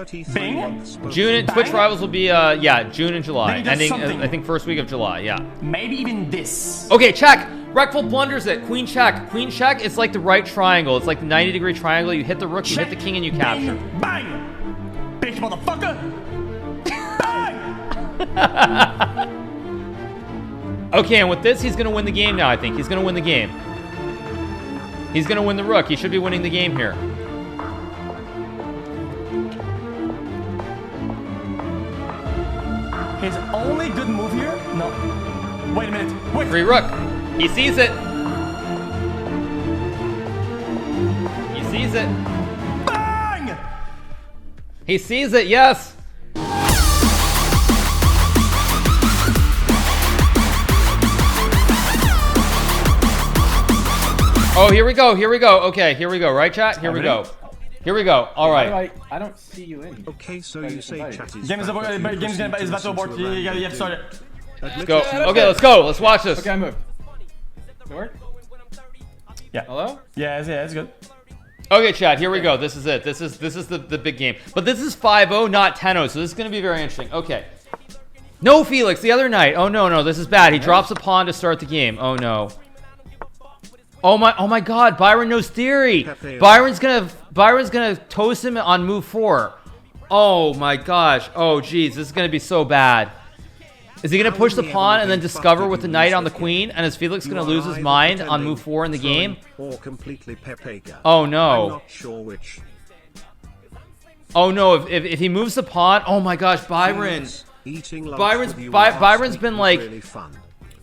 Bing? June, Twitch Rivals will be, yeah, June and July. Maybe Ending, something. I think, first week of July, yeah. Maybe even this. Okay, check. Reckful blunders it. Queen check. Queen check, it's like the right triangle. It's like the 90-degree triangle. You hit the rook, you hit the king, and you capture. Bing, bang! Bitch, motherfucker! Bang! Okay, and with this, he's going to win the game now, I think. He's going to win the game. He's going to win the rook. He should be winning the game here. His only good move here? No. Wait a minute. Wait. Free rook. He sees it. He sees it. Bang! He sees it, yes. Oh, here we go. Here we go. Okay, here we go. Right, chat? Here we go. Here we go. All right. I don't see you in. Okay, so you say chat is Game is about to abort. You have to start it. Let's go. Okay, let's go. Let's watch this. Okay, I moved. Does it work? Yeah. Hello? Yeah, it's good. Okay, chat, here we go. This is it. This is the big game. But this is 5-0, not 10-0, so this is going to be very interesting. Okay. No, Felix, the other night. Oh, no, this is bad. He drops a pawn to start the game. Oh, no. Oh my god, Byron knows theory. Byron's gonna toast him on move 4. Oh my gosh. Oh jeez, this is gonna be so bad. Is he gonna push the pawn and then discover with the knight on the queen? And is Felix gonna lose his mind on move 4 in the game? Oh no. I'm not sure which. Oh no, if he moves the pawn, oh my gosh, Byron's been like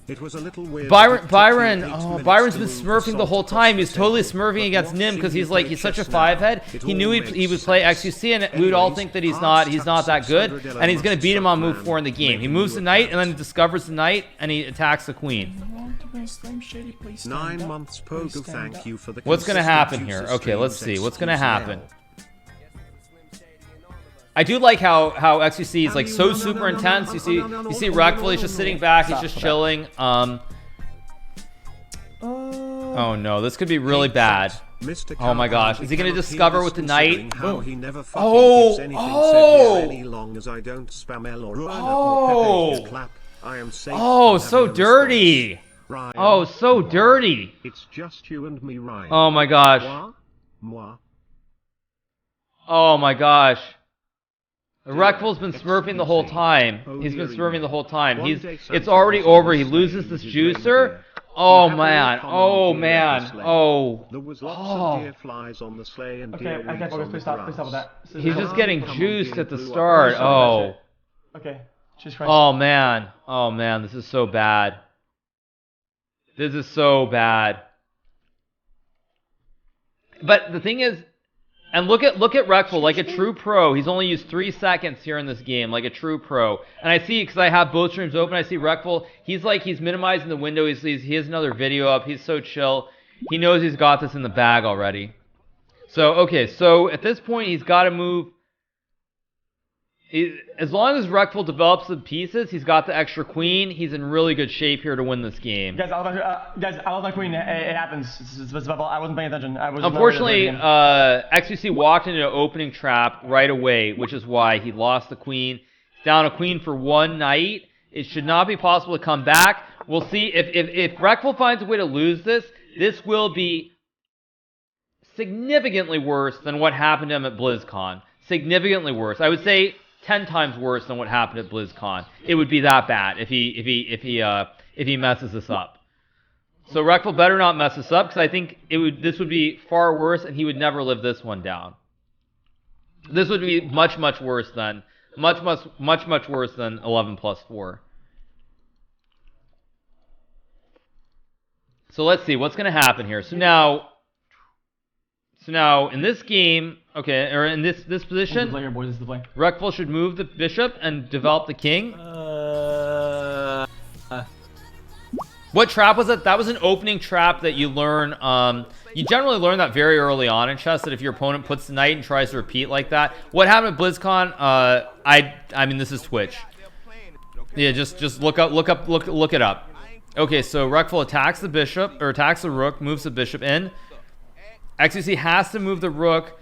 It was a little weird. Byron's been smurfing the whole time. He's totally smurfing against Nim because he's such a 5-head. He knew he would play XQC, and we would all think that he's not that good, and he's gonna beat him on move 4 in the game. He moves the knight and then discovers the knight and he attacks the queen. 9 months Pogo, thank you for the. What's gonna happen here? Okay, let's see. What's gonna happen? I do like how XQC is like so super intense. You see Reckful, he's just sitting back, he's just chilling. Oh no, this could be really bad. Oh my gosh, is he gonna discover with the knight? Oh, so dirty. Oh, so dirty. It's just you and me, Ryan. Oh my gosh. Oh my gosh. Reckful's been smurfing the whole time. He's been smurfing the whole time. It's already over. He loses this juicer. Oh man. Oh man. Oh. There was lots of deer flies on the sleigh and Okay, I can't focus. Please stop with that. He's just getting juiced at the start. Oh. Okay. Jesus Christ. Oh man. Oh man. This is so bad. This is so bad. But the thing is, and look at Reckful, like a true pro. He's only used 3 seconds here in this game, like a true pro. And I see, because I have both streams open, I see Reckful. He's minimizing the window. He has another video up. He's so chill. He knows he's got this in the bag already. So, okay, so at this point, he's got to move. As long as Reckful develops the pieces, he's got the extra queen. He's in really good shape here to win this game. Guys, I love my queen. It happens. I wasn't paying attention. Unfortunately, XQC walked into an opening trap right away, which is why he lost the queen. Down a queen for 1 knight. It should not be possible to come back. We'll see if Reckful finds a way to lose this. This will be significantly worse than what happened to him at BlizzCon. Significantly worse. I would say 10 times worse than what happened at BlizzCon. It would be that bad if he messes this up. So Reckful better not mess this up, because I think this would be far worse, and he would never live this one down. This would be much worse than much worse than 11+4. So let's see what's going to happen here. So now in this game, okay, or in this position, Reckful should move the bishop and develop the king. What trap was it? That was an opening trap that you learn. You generally learn that very early on in chess, that if your opponent puts the knight and tries to repeat like that. What happened at BlizzCon? I mean, this is Twitch. Yeah, just look it up. Okay, so Reckful attacks the bishop, or attacks the rook, moves the bishop in. XQC has to move the rook.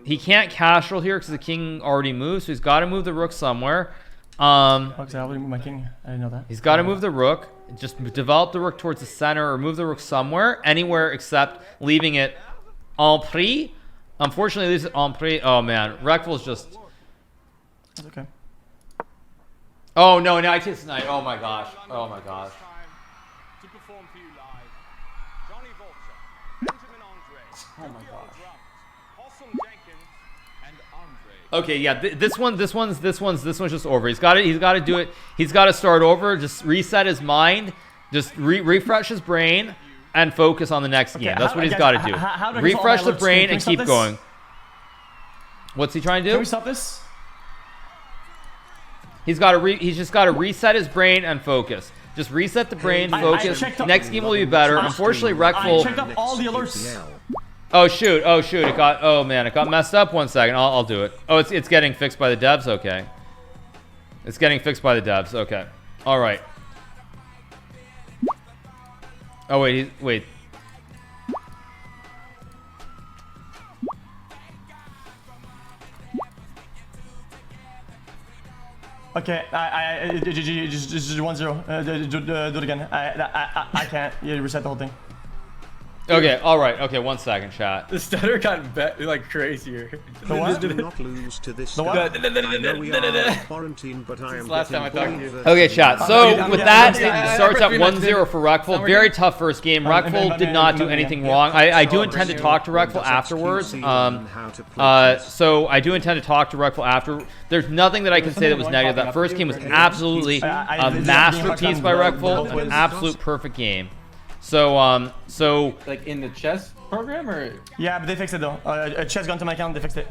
He can't castle here because the king already moved, so he's got to move the rook somewhere. Okay, I'll move my king. I didn't know that. He's got to move the rook. Just develop the rook towards the center or move the rook somewhere, anywhere except leaving it en prise. Unfortunately, leaves it en prise. Oh man, Reckful's just. That's okay. Oh no, knight hits knight. Oh my gosh. Oh my gosh. Oh my gosh. Okay, yeah, this one's just over. He's got to do it. He's got to start over. Just reset his mind. Just refresh his brain and focus on the next game. That's what he's got to do. How do I Refresh the alerts? brain Can we and stop keep this? going. What's he trying to Can do? we stop this? He's just got to reset his brain and focus. Just reset the brain, focus. checked up- Next game will be better. Unfortunately, Reckful. I checked up all the alerts. Oh shoot! Oh shoot! It got. Oh man! It got messed up. 1 second. I'll do it. Oh, it's getting fixed by the devs. Okay. It's getting fixed by the devs. Okay. All right. Oh wait. Wait. Okay, just 1-0. Do it again. I can't. You reset the whole thing. Okay. All right. Okay. 1 second, chat. The stutter got like crazier. The what? Do not lose to this. The what? I know we are in quarantine, but I am last time I talked to you. Okay, chat. So Okay, with yeah, that, yeah, it starts at yeah, 1-0 for Reckful. Very tough first game. Reckful did not do anything wrong. I do intend to talk to Reckful afterwards. So I do intend to talk to Reckful after. There's nothing that I can say that was negative. That first game was absolutely a masterpiece by Reckful. An absolute perfect game. So Like in the chess program or? Yeah, but they fixed it though. Chess gone to my account. They fixed it.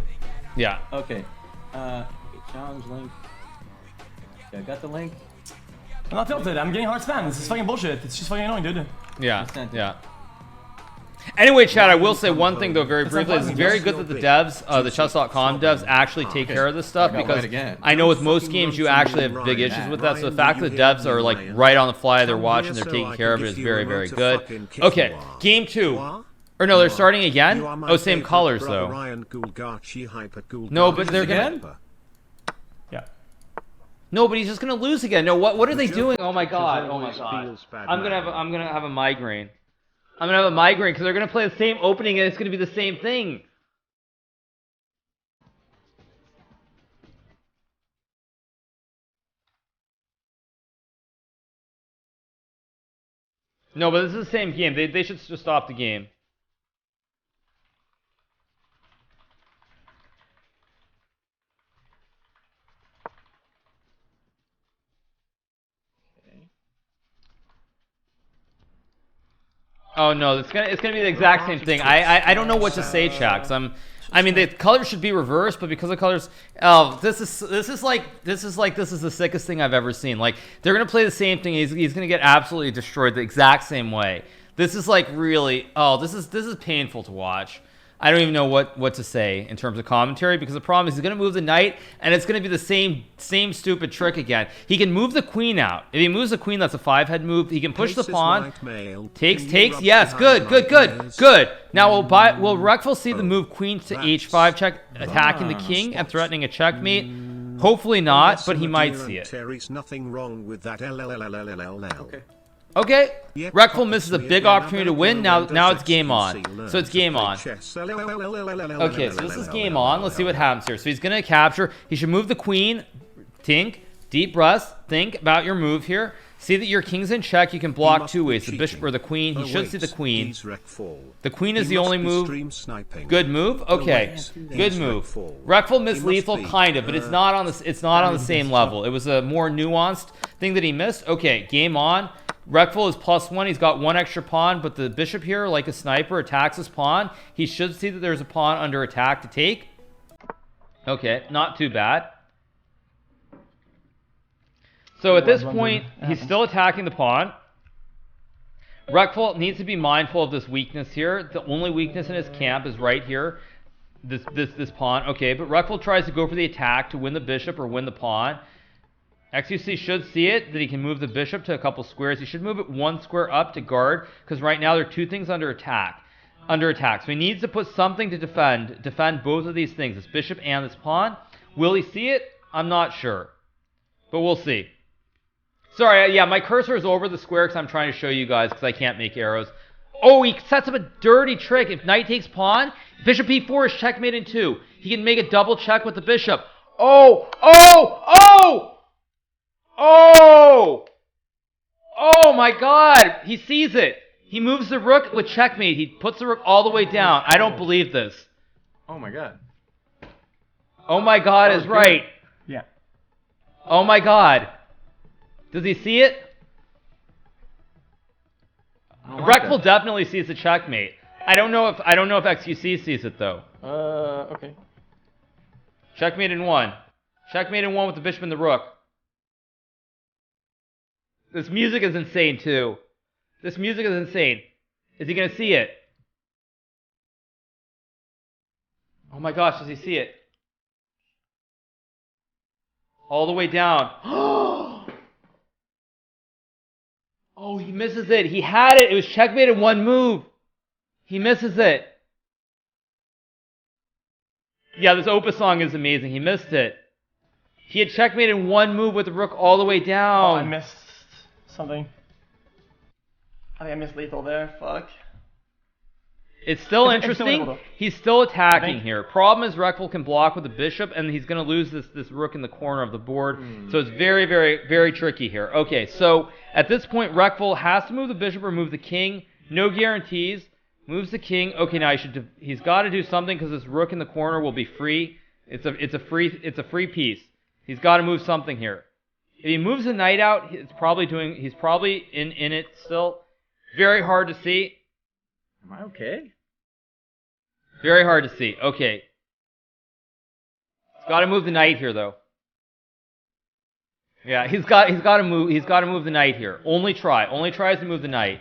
yeah. Okay. Challenge link. Okay, I got the link. I'm not tilted. I'm getting hard spam. This is fucking bullshit. It's just fucking annoying, dude. Yeah. Sent it. Yeah. Anyway, chat, I will say one thing though very briefly. It's very good that the devs, the chess.com devs, actually take care of this stuff I got because right again. I know with most games you actually have big issues with that. So the fact that the devs are like right on the fly, they're watching, they're taking care of it is very, very good. Okay, game 2. Or no, they're starting again? Oh, same colors though. No, but they're Again? Yeah. No, but he's just gonna lose again. No, what are they doing? Oh my god! Oh my god! I'm gonna have a migraine. I'm gonna have a migraine because they're gonna play the same opening and it's gonna be the same thing. No, but this is the same game. They should just stop the game. Oh no, it's gonna be the exact same thing. I don't know what to say, chat. 'Cause I mean the colors should be reversed, but because the colors, oh, this is the sickest thing I've ever seen. Like they're gonna play the same thing. He's gonna get absolutely destroyed the exact same way. This is like really, oh, this is painful to watch. I don't even know what to say in terms of commentary because the problem is he's going to move the knight and it's going to be the same stupid trick again. He can move the queen out. If he moves the queen, that's a 5-head move. He can push the pawn. Takes. Yes, good. Now will Reckful see the move queen to h5 check, attacking the king and threatening a checkmate? Hopefully not, but he might see it. There's nothing wrong with that. Okay. Okay, Reckful misses a big opportunity to win. Now it's game on. So it's game on. Okay, so this is game on. Let's see what happens here. So he's gonna capture. He should move the queen. Think, deep breaths. Think about your move here. See that your king's in check. You can block 2 ways: the bishop or the queen. He should see the queen. The queen is the only move. Good move. Okay, good move. Reckful missed lethal, kind of, but it's not on the same level. It was a more nuanced thing that he missed. Okay, game on. Reckful is +1. He's got 1 extra pawn, but the bishop here, like a sniper, attacks his pawn. He should see that there's a pawn under attack to take. Okay, not too bad. So at this point, he's still attacking the pawn. Reckful needs to be mindful of this weakness here. The only weakness in his camp is right here. This pawn. Okay, but Reckful tries to go for the attack to win the bishop or win the pawn. XQC should see it, that he can move the bishop to a couple squares. He should move it 1 square up to guard, because right now there are 2 things under attack. under attack. So he needs to put something to defend both of these things, this bishop and this pawn. Will he see it? I'm not sure, but we'll see. Sorry, yeah, my cursor is over the square because I'm trying to show you guys because I can't make arrows. Oh, he sets up a dirty trick. If knight takes pawn, bishop e4 is checkmate in 2. He can make a double check with the bishop. Oh, oh, oh! Oh! Oh my god! He sees it. He moves the rook with checkmate. He puts the rook all the way down. I don't believe this. Oh my god. Oh my god is right. Yeah. Oh my god. Does he see it? Reckful definitely sees the checkmate. I don't know if XQC sees it though. Okay. Checkmate in 1. Checkmate in 1 with the bishop and the rook. This music is insane too. This music is insane. Is he gonna see it? Oh my gosh, does he see it? All the way down. Oh, he misses it. He had it. It was checkmate in 1 move. He misses it. Yeah, this Opus song is amazing. He missed it. He had checkmate in 1 move with the rook all the way Oh, down. I missed something. I think I missed lethal there. Fuck. It's still It's still interesting. able to- He's still attacking think. here. Problem is Reckful can block with the bishop, and he's going to lose this rook in the corner of the board. So it's very, very, very tricky here. Okay, so at this point, Reckful has to move the bishop or move the king. No guarantees. Moves the king. Okay, now he's got to do something because this rook in the corner will be free. It's a free piece. He's got to move something here. If he moves the knight out, he's probably in it still. Very hard to see. Am I okay? Very hard to see. Okay. He's got to move the knight here, though. Yeah, he's got to move the knight here. Only tries to move the knight.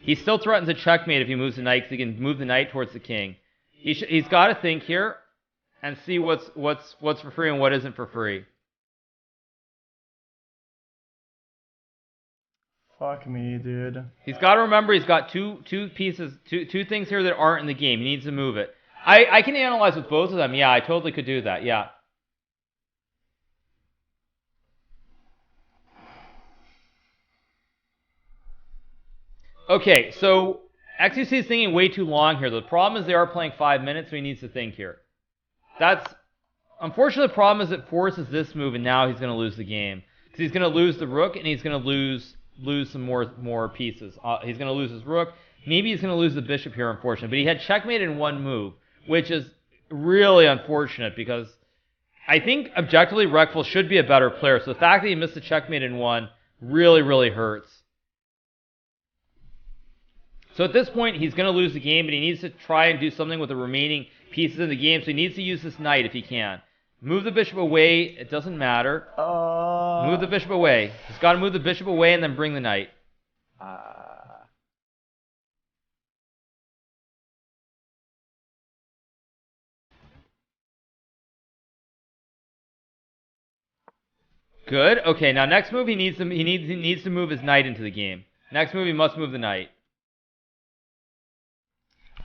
He still threatens a checkmate if he moves the knight because he can move the knight towards the king. He's got to think here and see what's for free and what isn't for free. Fuck me, dude. He's got to remember he's got two things here that aren't in the game. He needs to move it. I can analyze with both of them. Yeah, I totally could do that. Yeah. Okay, so XQC is thinking way too long here. The problem is they are playing 5 minutes, so he needs to think here. Unfortunately, the problem is it forces this move, and now he's going to lose the game. Because he's going to lose the rook, and he's going to lose some more pieces. He's going to lose his rook. Maybe he's going to lose the bishop here, unfortunately. But he had checkmate in 1 move, which is really unfortunate because I think objectively Reckful should be a better player. So the fact that he missed the checkmate in 1 really, really hurts. So at this point, he's going to lose the game, but he needs to try and do something with the remaining pieces in the game. So he needs to use this knight if he can. Move the bishop away. It doesn't matter. Move the bishop away. He's got to move the bishop away and then bring the knight. Good. Okay. Now next move, he needs to move his knight into the game. Next move, he must move the knight.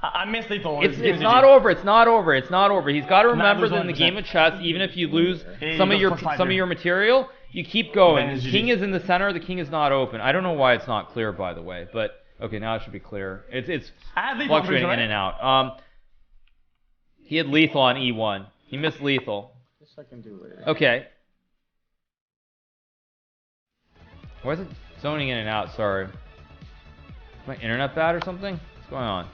I missed lethal. It's not over. It's not over. It's not over. He's got to remember that in the 100%. game of chess, even if you lose Yeah, some you of go your for 5 some of here. your material, you keep going. Then The it's king GG. is in the center. The king is not open. I don't know why it's not clear, by the way. But okay, now it should be clear. It's I had lethal, fluctuating right? in and out. He had lethal on e1. He missed lethal. This I can do later. Okay. Why is it zoning in and out? Sorry. Is my internet bad or something? What's going on?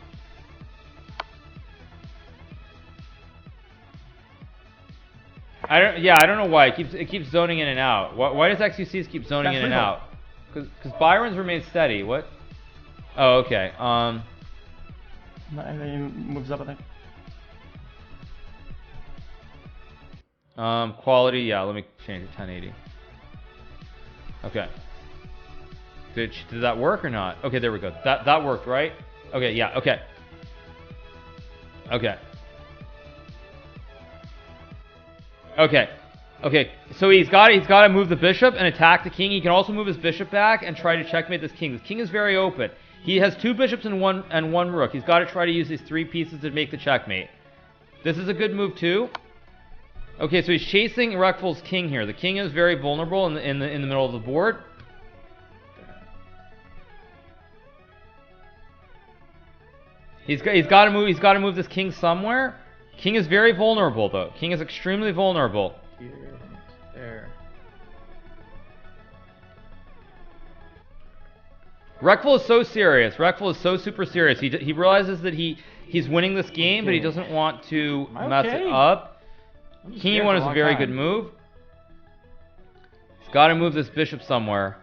I don't know why it keeps zoning in and out. Why does XQCs keep zoning That's in and legal. out? Because Byron's remains steady. What? Oh, okay. And then he moves up, I think. Quality. Yeah, let me change it to 1080. Okay. Did that work or not? Okay, there we go. That worked, right? Okay, yeah. Okay. Okay. Okay. Okay. So he's got to move the bishop and attack the king. He can also move his bishop back and try to checkmate this king. This king is very open. He has 2 bishops and one rook. He's got to try to use these 3 pieces to make the checkmate. This is a good move too. Okay, so he's chasing Rekful's king here. The king is very vulnerable in the middle of the board. He's got to move. He's got to move this king somewhere. King is very vulnerable though. King is extremely vulnerable. Here, there. Rekful is so serious. Rekful is so super serious. He realizes that he's winning this game, but he doesn't want to mess it up. King E1 is a very good move. He's got to move this bishop somewhere.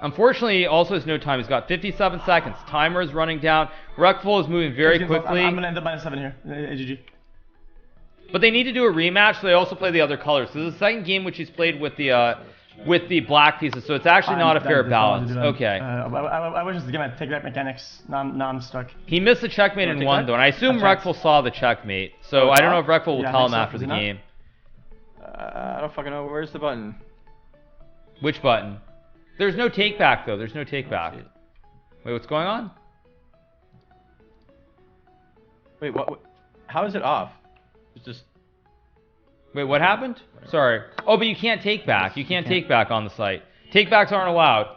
Unfortunately, he also has no time. He's got 57 seconds. Timer is running down. Rekful is moving very quickly. I'm gonna end up -7 here. GG. But they need to do a rematch, so they also play the other colors. So this is the second game which he's played with the black pieces, so it's actually not a fair balance. Okay. I wish this game had take-back mechanics. Now I'm stuck. He missed the checkmate in one, though, and I assume Rekful saw the checkmate. So I don't know if Rekful will tell him after the game. I don't fucking know. Where's the button? Which button? There's no take-back, though. There's no take-back. Wait, what's going on? Wait, what? How is it off? It's just... Wait, what happened? Sorry. Oh, but you can't take back. You can't take back on the site. Take-backs aren't allowed.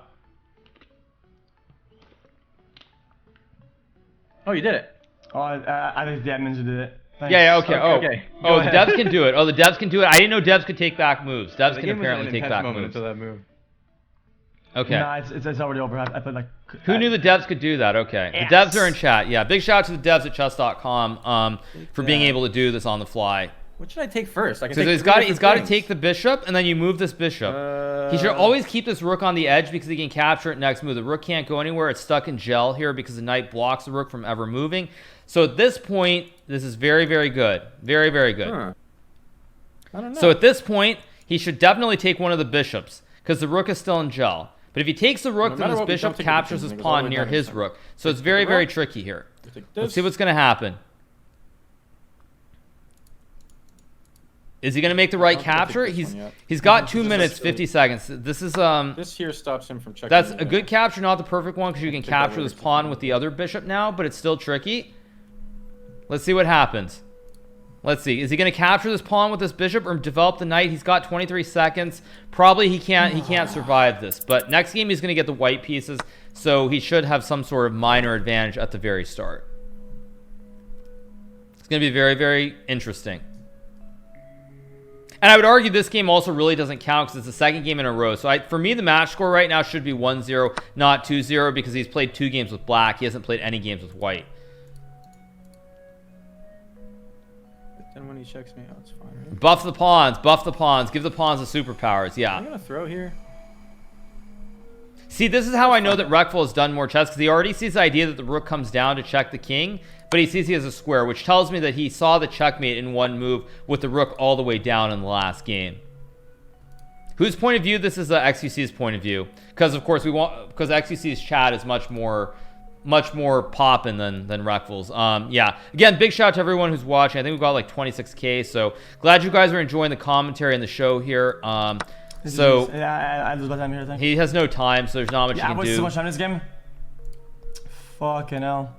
Oh, you did it. Oh, I think the admins who did it. Thanks. Yeah, okay. Okay. Oh, the devs can do it. Oh, the devs can do it. I didn't know devs could take back moves. Devs can apparently take back moves. Until that move. Okay. Nah, it's already over. I put like. Who knew the devs could do that? Okay. Yes. The devs are in chat. Yeah, big shout out to the devs at chess.com for being able to do this on the fly. What should I take first? I can So take he's got to take the bishop, and then you move this bishop. He should always keep this rook on the edge because he can capture it next move. The rook can't go anywhere. It's stuck in gel here because the knight blocks the rook from ever moving. So at this point, this is very, very good. Very, very good. Huh. I don't know. So at this point, he should definitely take one of the bishops because the rook is still in gel. But if he takes the rook, No then matter this what, we bishop don't take captures the his king, it goes all pawn the way near down his this rook. So it's Take very, the very rook. tricky here. Take Let's this. see what's going to happen. Is he going to make the right I don't think I'll capture? take this one yet. He's got 2 This is minutes, silly. 50 seconds. This is This here stops him from checking. that's me a down. good capture, not the perfect one because you can Take that capture rook this to pawn the with the other bishop now, but it's still tricky. Let's see what happens. Let's see. Is he going to capture this pawn with this bishop or develop the knight? He's got 23 seconds. Probably he can't survive this. But next game he's going to get the white pieces, so he should have some sort of minor advantage at the very start. It's going to be very, very interesting. And I would argue this game also really doesn't count because it's the second game in a row. So for me, the match score right now should be 1-0, not 2-0, because he's played 2 games with black. He hasn't played any games with white. But then when he checks me, oh, it's fine. Right? Buff the pawns, give the pawns the superpowers. Yeah. I'm gonna throw here. See, this is how I know that Rekful has done more chess, because he already sees the idea that the rook comes down to check the king, but he sees he has a square, which tells me that he saw the checkmate in one move with the rook all the way down in the last game. Whose point of view? This is XQC's point of view, because of course because XQC's chat is much more poppin' than Rekful's. Yeah. Again, big shout out to everyone who's watching. I think we've got like 26K, so glad you guys are enjoying the commentary and the show here. So yeah, I lose my time here. I think. he has no time, so there's not much Yeah, I you can wasted do. so much time in this game. Fucking hell.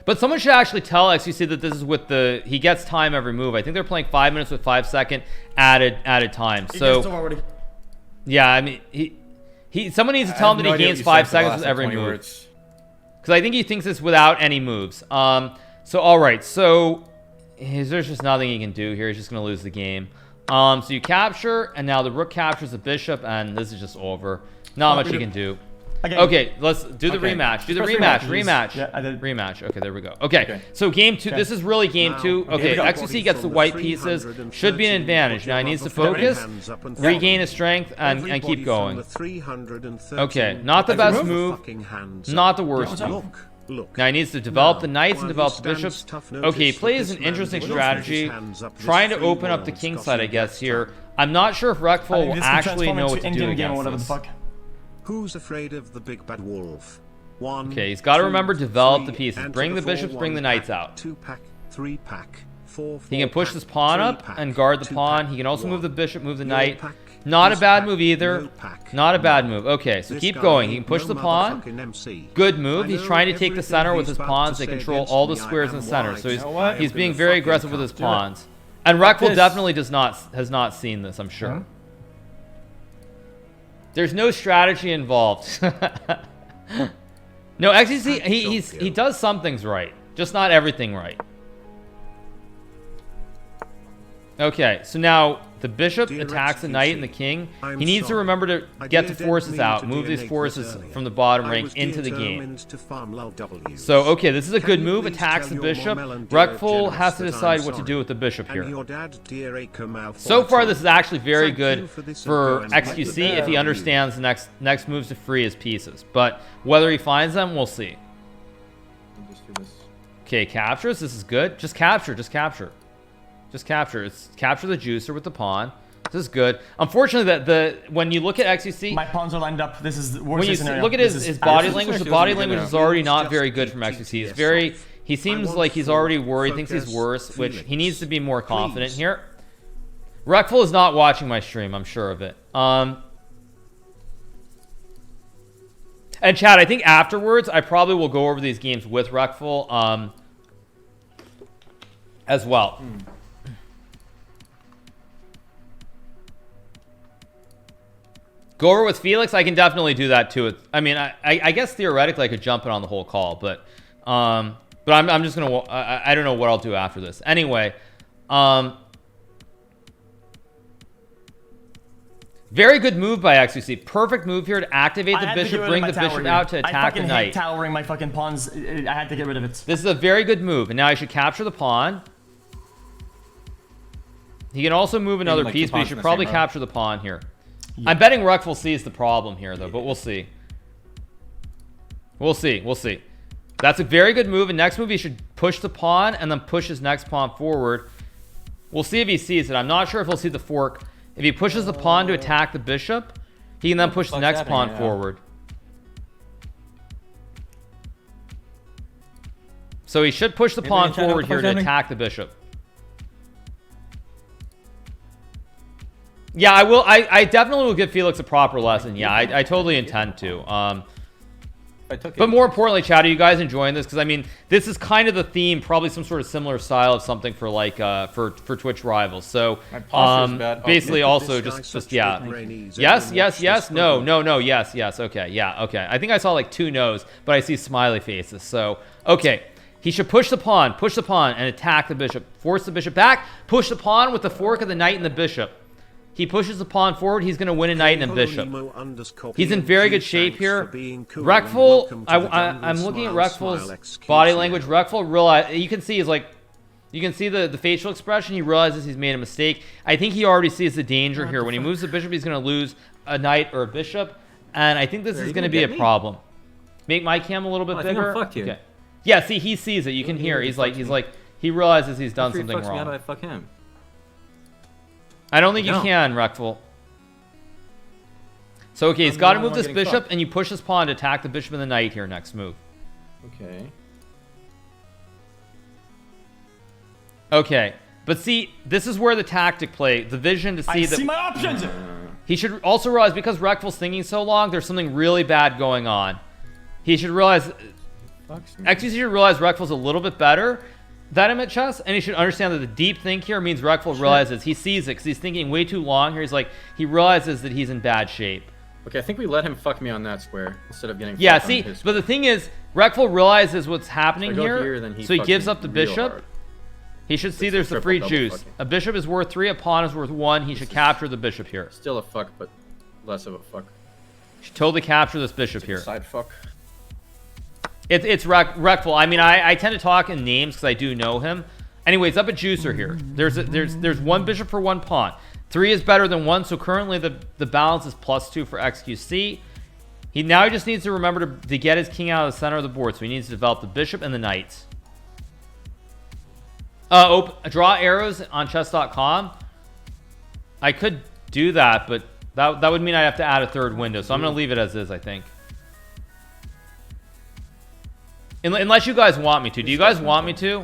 But someone should actually tell XQC that this is with the he gets time every move. I think they're playing 5 minutes with 5-second added time. He gets So to already. yeah, I mean someone needs to tell him that he gains 5 seconds with every move. Because I think he thinks it's without any moves. So all right, so there's just nothing he can do here. He's just gonna lose the game. So you capture, and now the rook captures the bishop, and this is just over. Not much he can do. Okay, let's do the Okay. rematch. Do the First rematch. rematch, Rematch. Yeah, I did. Rematch. Okay, there we go. Okay, Okay. so game 2. This is really game 2. Now, Okay, here we go. XQC gets the white pieces. Should be an advantage. Now he needs to focus, regain his strength, and keep going. Okay, not the best move. Not the worst move. Look. Now he needs to develop the knights and develop the bishops. Okay, he plays an interesting strategy, trying to open up the king side, I guess, here. I'm not sure if Rekful will actually know what to do against this. Who's afraid of the big bad wolf? Okay, he's got to remember develop the pieces. Bring the bishops, bring the knights out. 2-pack, 3-pack, 4. He can push this pawn up and guard the pawn. He can also move the bishop, move the knight. Not a This bad pack, move either. no pack. Not a bad move. Okay, so This keep guy going. He can ain't push no the pawn. motherfucking MC. Good move. I He's know trying to take the everything center with he's his about pawns to to say control against all the me, I squares in am the center. wise. So he's, You know what? he's I'm being gonna very fucking aggressive with his come. pawns. And Reckful this. definitely has not seen this, I'm sure. There's no strategy involved. No, XQC, he does some things right, just not everything right. Okay, so now the bishop Dear attacks the knight and the XQC, king. I'm He needs to sorry. remember to I get the didn't forces mean out, to move these denigre forces earlier. from the bottom I rank was into the game. determined to farm low Ws. So, okay, this is a Can good you move. please Attacks tell the your bishop. Mormel and dear Reckful generous has to that decide I'm what to sorry. do with the bishop And here. your dad, dear Aker So far, Malfoy. this is actually very Thank good you for this for and go and XQC like if he the understands the next moves to free his pieces. But whether he finds them, we'll see. I'll just do this. Okay, captures. This is good. Just capture. Just capture. Just capture. It's capture the juicer with the pawn. This is good. Unfortunately, when you look at XQC, My pawns are lined up. This is the worst when you case scenario. look at This his is body absolutely- language, the actually body looking good language now. is already not Just very good keep from XQC. He's TTS very. off. He seems want like he's full already worried, thinks he's focus, worse, which he Felix. needs to be more confident Please. here. Reckful is not watching my stream, I'm sure of it. And Chad, I think afterwards, I probably will go over these games with Reckful, as well. Go over with Felix, I can definitely do that too. I mean, I guess theoretically I could jump in on the whole call, but I'm just gonna, I don't know what I'll do after this. Anyway, very good move by XQC. Perfect move here to activate I the had to get bishop, rid of bring my the tower bishop here. out to I attack the fucking knight. hate towering my fucking pawns. I had to get rid of it. This is a very good move, and now he should capture the pawn. He can also move another like two piece, but he pawns in should the probably same row. capture the pawn here. I'm betting Reckful sees the problem here, though, but we'll see. We'll see. We'll see. That's a very good move, and next move he should push the pawn and then push his next pawn forward. We'll see if he sees it. I'm not sure if he'll see the fork. If he pushes the pawn to attack the bishop, he can then push the fuck's next happening pawn right now? forward. So he should push the Maybe pawn in China, forward what the here fuck's to happening? attack the bishop. Yeah, I will. I definitely will give Felix a proper lesson. Yeah, I totally intend to. I took it. But more importantly, Chad, are you guys enjoying this? Because I mean, this is kind of the theme, probably some sort of similar style of something for like for Twitch rivals. So My posture is bad. Oh, basically, Nick, also This guy's just such yeah. big brainies. Yes, Everyone yes, watch yes. this No, program. no, no. Yes, yes. Okay, yeah, okay. I think I saw like 2 no's, but I see smiley faces. So okay. He should push the pawn, and attack the bishop. Force the bishop back. Push the pawn with the fork of the knight and the bishop. He pushes the pawn forward. He's going to win a knight and a bishop. He's in very good shape here. Reckful, I'm looking at Reckful's body language. Reckful realize, you can see he's like, you can see the facial expression. He realizes he's made a mistake. I think he already sees the danger here. When he moves the bishop, he's going to lose a knight or a bishop, and I think this is you going to gonna be a get me? problem. Make my cam a little bit Oh, I think I'm bigger. fucked here. Okay. Yeah, see, he sees it. You can hear. He's like, he realizes he's done After he something fucks me, how do wrong. I fuck him? I don't think you No. can, Reckful. So, okay, he's I'm got to the only move one this getting bishop, fucked. and you push this pawn to attack the bishop and the knight here next move. Okay. Okay, but see, this is where the tactic play, the vision to see I that see my options. he should also realize because Reckful's thinking so long, there's something really bad going on. He should realize, Fucks me. XQC should realize Reckful's a little bit better than him at chess, and he should understand that the deep think here means Reckful realizes, he sees it because he's thinking way too long here. He's like, he realizes that he's in bad shape. Okay, I think we let him fuck me on that square instead of getting. Yeah, fucked on see, his but the thing is, Reckful realizes what's happening If I go here, here, then he so he fucks gives me up the real bishop. hard. He should see It's there's a the triple free double juice. fucking. A bishop is worth 3, a pawn is worth 1. He should capture the bishop here. Still a fuck, but less of a fuck. He should totally capture this bishop here. Side fuck. It's Reckful. I mean, I tend to talk in names because I do know him. Anyway, it's up at Juicer here. There's 1 bishop for 1 pawn. 3 is better than 1, so currently the balance is +2 for XQC. He just needs to remember to get his king out of the center of the board, so he needs to develop the bishop and the knight. Draw arrows on chess.com. I could do that, but that would mean I'd have to add a 3rd window, so I'm going to leave it as is, I think. Unless you guys want me to. Do you guys want me to?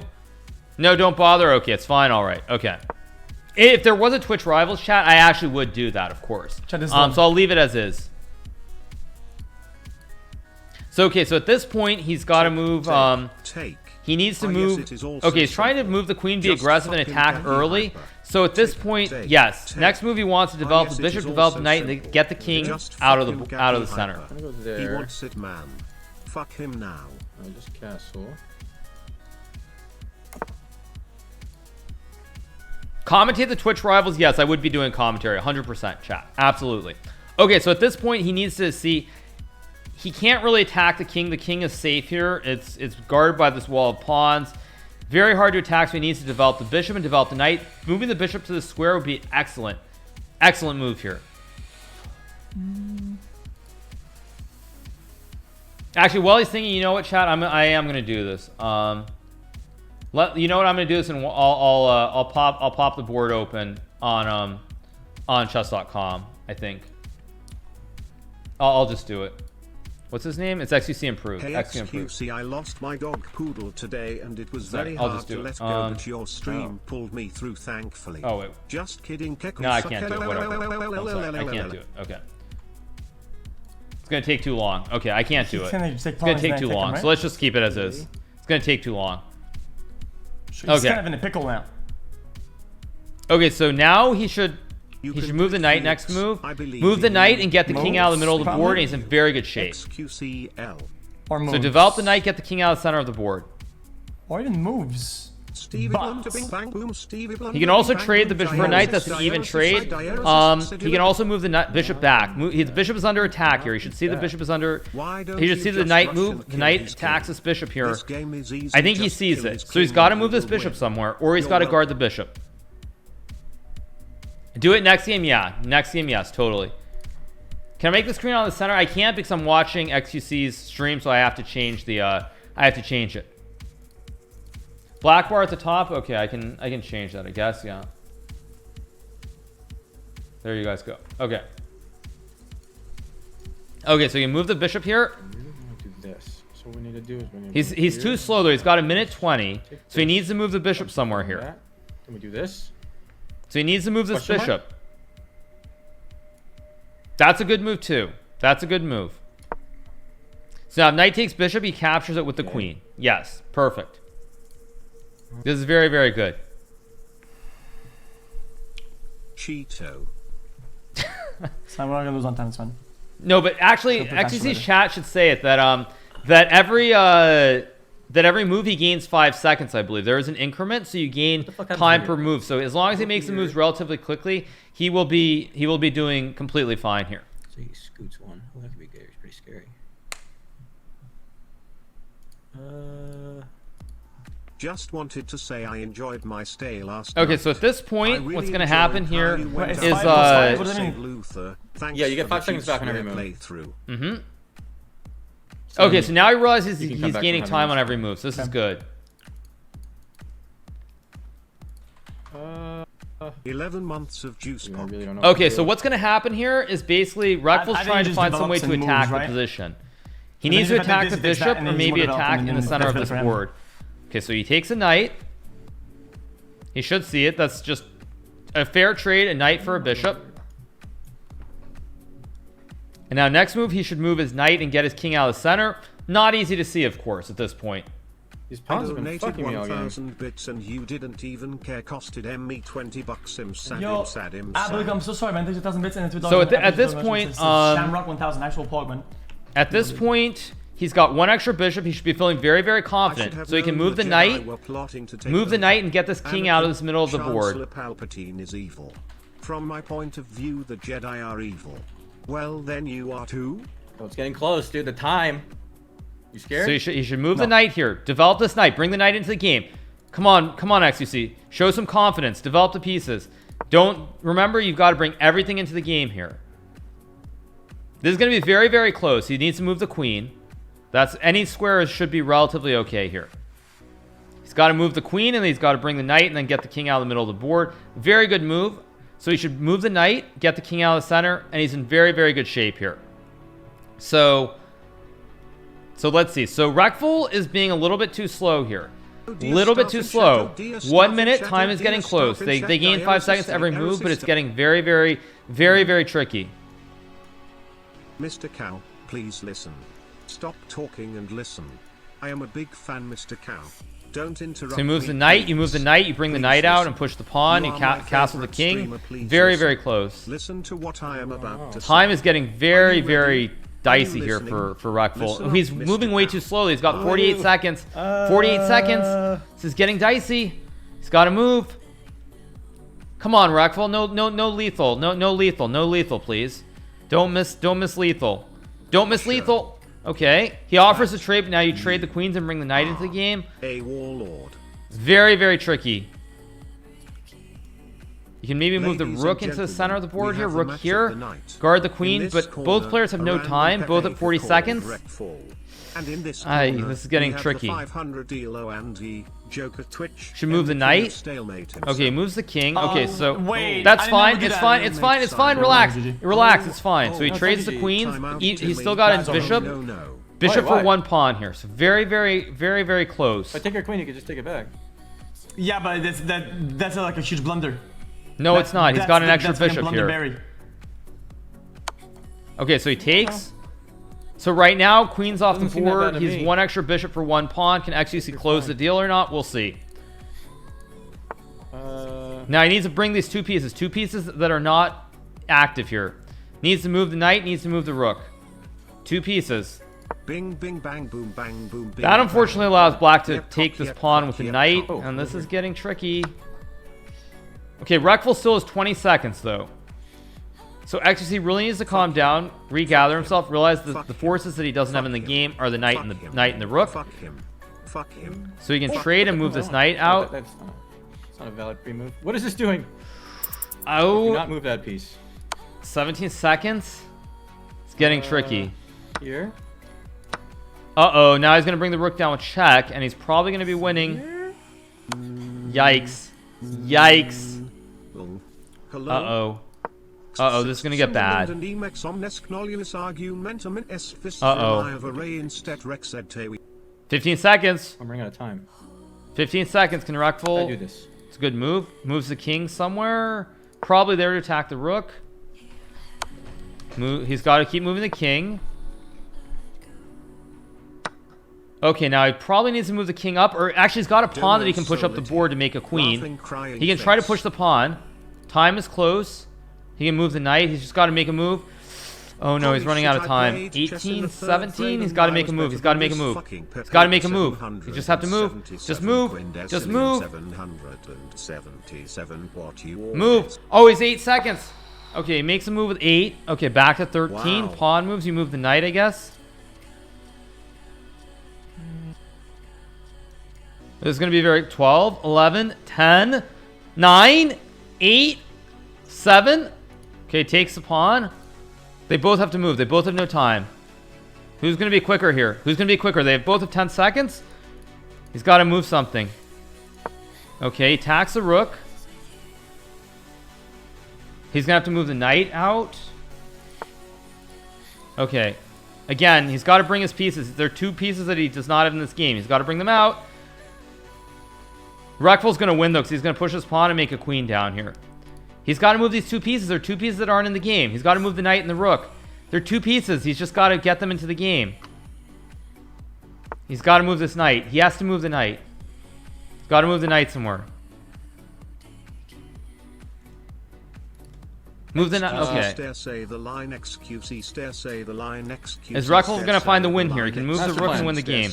No, don't bother? Okay, it's fine. All right. Okay. If there was a Twitch Rivals chat, I actually would do that, of course. Chat is So I'll leave it as is. So okay, so at this point he's got to move. Take. He needs to Ah, yes, move. it is also Okay, he's trying to simple. move the queen, be Just aggressive and fucking attack get early. hyper. So at this Take, point, take, yes. take. Next move he wants to develop yes, the it bishop, is develop the also knight, and simple. get the king Just out of fucking the get center. hyper. I'm gonna go He there. wants it, man. Fuck him now. I'll just castle. Commentate the Twitch Rivals. Yes, I would be doing commentary. 100% chat. Absolutely. Okay, so at this point he needs to see. He can't really attack the king. The king is safe here. It's guarded by this wall of pawns. Very hard to attack, so he needs to develop the bishop and develop the knight. Moving the bishop to the square would be excellent. Excellent move here. Actually, while he's thinking, you know what, chat? I am gonna do this. You know what? I'm gonna do this, and I'll pop the board open on chess.com. I think. I'll just do it. What's his name? It's XQC Improved. Hey XQC Improved. XQC, I lost my dog Poodle today and it was Sorry, very I'll hard just do to it. let go, but your stream Oh. pulled me through, thankfully. Oh, wait. Just kidding. No, I can't do it. Whatever. I'm sorry. I can't do it. Okay. It's gonna take too long. Okay, I can't do it. It's gonna take too long. So let's just keep it as is. It's gonna take too long. He's Okay. kind of in a pickle now. Okay, so now he should You he can should move the click knight Phoenix. next move. I believe Move the in knight you. and get the king out of the middle of the board, and he's in very good shape. XQCL. Or moves. So develop the knight, get the king out of the center of the board. Or even moves. Stevie But- Blunder, bing, bang, boom, Stevie Blunder, He can also bing, bang, trade the boom, bishop for a knight. That's an dialysis, even dialysis, trade. dialysis, He can also move the bishop back. His bishop is under attack here. You should see the bishop is under. Why don't He should you see the just knight rush move. and The kill knight his attacks king? this bishop here. This game is easy, I think he just sees kill it. his So he's king got to and move you this will bishop win. somewhere, or he's You're got to welcome. guard the bishop. Do it next game, yeah. Next game, yes, totally. Can I make the screen on the center? I can't because I'm watching XQC's stream, so I have to change the. I have to change it. Black bar at the top. Okay, I can change that. I guess, yeah. There you guys go. Okay. Okay, so you move the bishop here. We want to do this. So what we need to do is we need to He's move he's here. too slow though. He's got a minute 20, Take so he this. needs to move the bishop somewhere here. That. Then we do this. So he needs to move this Question mark? bishop. That's a good move too. That's a good move. So now if knight takes bishop, he captures it with the Okay. queen. Yes, perfect. This is very, very good. Cheeto. So we're not gonna lose on time, it's fine. No, but actually, Super fast XQC's later. chat should say it that that every move he gains 5 seconds, I believe. There is an increment, so you gain the fuck happens time here? per move. So as long as he makes the moves relatively quickly, he will be doing completely fine here. So he scoots one. Oh, that could be good. It's pretty scary. Just wanted to say I enjoyed my stay last Okay, night. so at this I point, really what's going to enjoyed happen how here you went Wait, out it's is five, what does that St. mean? Luther. Thanks Yeah, you get for 5 the seconds back on every two-square move. playthrough. Mm-hmm. So Okay, so now he realizes you can he's come back gaining from time having on this. every move, so this is good. 11 months of juice I pop. really don't know. what Okay, to so do. what's going to happen here is basically Reckful's I think trying he to just find some way develops to and attack moves, the right? position. He And needs then to if I attack think the this is that, bishop and or then he's maybe more developed, attack and in the then center that's of better this for him. board. Okay, so he takes a knight. He should see it. That's just a fair trade, a knight for a bishop. And now next move, he should move his knight and get his king out of the center. Not easy to see, of course, at this point. These I pawns have been donated fucking me all game. 1,000 bits and you didn't even care. Costed me $20. Him sad, Yo, him sad, him Ablik, sad. I'm so sorry, man. Thanks 1,000 bits and it's So at this point, Shamrock 1,000 actual pog, man. At this point, he's got one extra bishop. He should be feeling very, very I should confident. have So he can known move the Jedi knight, were plotting to take move the them knight, down. and get this king out of this middle of the board. Chancellor Palpatine is evil. From my point of view, the Jedi are evil. Well, then you are too. Oh, it's getting close, dude. The time. You scared? So he should move the knight here. Develop this knight. Bring the knight into the game. Come on, XQC. Show some confidence. Develop the pieces. Remember, you've got to bring everything into the game here. This is going to be very, very close. He needs to move the queen. Any squares should be relatively okay here. He's got to move the queen, and he's got to bring the knight, and then get the king out of the middle of the board. Very good move. So he should move the knight, get the king out of the center, and he's in very, very good shape here. So let's see. So Reckful is being a little bit too slow here. Little bit too slow. 1 minute, time is getting close. They gain 5 seconds every move, but it's getting very, very, very, very tricky. Mr. Cow, please listen. Stop talking and listen. I am a big fan, Mr. Cow. Don't interrupt. So he moves me, the knight, you please. move the knight, you bring the Please knight out listen. and push the pawn, you You are my castle the favorite king. streamer, please Very, listen. very close. Listen to what I am about to Time say. is getting very, Are you very ready? dicey Are you here listening? for Ruckful. Listen up, He's Mr. moving way Cow. too slowly. He's got 48 seconds. 48 seconds. This is getting dicey. He's got to move. Come on, Ruckful. No lethal. No lethal, please. Don't miss lethal. Don't miss lethal. Okay. He offers a trade, but now you trade the queens and bring the knight into the game. A warlord. Very, very tricky. You can maybe move the Ladies rook and into the gentlemen, center of the board we here. have the Rook match of here. the night. Guard the In queen, this but corner, both players have no around time. the Both at Pepper 40 called seconds. Wreckfall. And in this Aye, corner, this is getting we have tricky. The 500 ELO and the Joker Twitch. Should move the and king of knight. stalemate himself. Okay, moves the king. Okay, so wait, that's I didn't fine. know we did It's that. fine. It's fine. It's fine. Relax. GG. Relax. It's fine. So he Oh, trades the GG. queens. Time out, He's Timmy. still got his That's bishop. No. Bishop Why? for Why? 1 pawn here. So very, very, very, very close. If I take your queen, you can just take it back. Yeah, but that's like a huge blunder. No, it's not. He's got an extra that's bishop fucking here. blunderberry. Okay, so he takes. So right now, queen's off Doesn't the seem that board. bad to He's me. 1 extra bishop for 1 pawn. Can XQC close the deal or not? We'll see. Now he needs to bring these 2 pieces. 2 pieces that are not active here. Needs to move the knight. Needs to move the rook. 2 pieces. Bing, bing, bang, boom, bang, boom, bing, That unfortunately allows black to Yep, take yep, this yep, pawn with the yep, knight, yep. and this is getting tricky. Okay, Ruckful still has 20 seconds though. So XQC really needs to calm down, regather himself, realize that the forces that he doesn't have in the game are the knight and Fuck him. the knight and the rook. Fuck him. Fuck him. So he can trade and move this knight out. That's not a valid pre-move. What is this doing? Do Oh, not move that piece. 17 seconds. It's getting tricky. Here. Uh-oh, now he's going to bring the rook down with check, and he's probably going to be winning. Yikes. Yikes. Hello? Uh-oh. Uh-oh, this is going to get bad. Uh-oh. 15 seconds. I'm running out of time. 15 seconds. Can I do Ruckful... this. It's a good move. Moves the king somewhere. Probably there to attack the rook. He's got to keep moving the king. Okay, now he probably needs to move the king up. Or actually, he's got a pawn that he can push up the board to make a queen. He can try to push the pawn. Time is close. He can move the knight. He's just got to make a move. Oh no, he's running out of time. 18, 17. He's got to make a move. He's got to make a move. He's got to make a move. You just have to move. Just move. Just move. Move. Oh, he's 8 seconds. Okay, he makes a move with 8. Okay, back to 13. Wow. Pawn moves. You move the knight, I guess. This is going to be very 12, 11, 10, 9, 8, 7. Okay, takes the pawn. They both have to move. They both have no time. Who's going to be quicker here? Who's going to be quicker? They both have 10 seconds. He's got to move something. Okay, he attacks the rook. He's going to have to move the knight out. Okay. Again, he's got to bring his pieces. There are 2 pieces that he does not have in this game. He's got to bring them out. Ruckful's going to win, though, because he's going to push his pawn and make a queen down here. He's got to move these 2 pieces. There are 2 pieces that aren't in the game. He's got to move the knight and the rook. They're 2 pieces. He's just got to get them into the game. He's got to move this knight. He has to move the knight. He's got to move the knight somewhere. Move the knight. Okay. Is Ruckful going to find the win here? He can move the rook and win the game.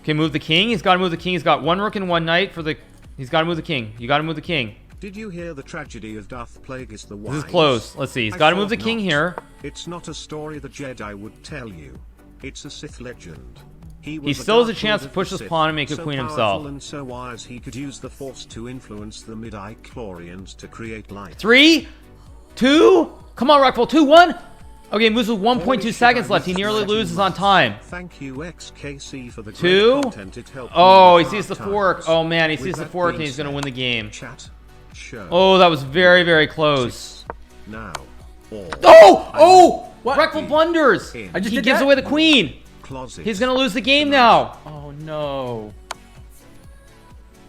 Okay, move the king. He's got to move the king. He's got 1 rook and 1 knight for the... He's got to move the king. You got to move the king. Did you hear the tragedy of Darth Plagueis the Wise? This is close. Let's see. He's I got to move the thought king not. here. It's not a story the Jedi would tell you. It's a Sith legend. He He still has a chance to push this pawn and make a so queen powerful himself. And so wise he could use the Force to influence the midi-chlorians to create light. 3, 2. Come on, Ruckful. 2, 1. Okay, moves with 1.2 Holy seconds shit, left. He I nearly missed loses that. on time. Thank you, XKC, for the 2. great content. It helped Oh, me he in sees the hard fork. times. Oh, man. He With sees the that fork and being he's going to said, win the game. Chat, show. Oh, that was very, very close. Now, all. Oh! Oh! Ruckful blunders. In. I just He did gives that? away the queen. closet. He's gonna lose the game now. Oh no.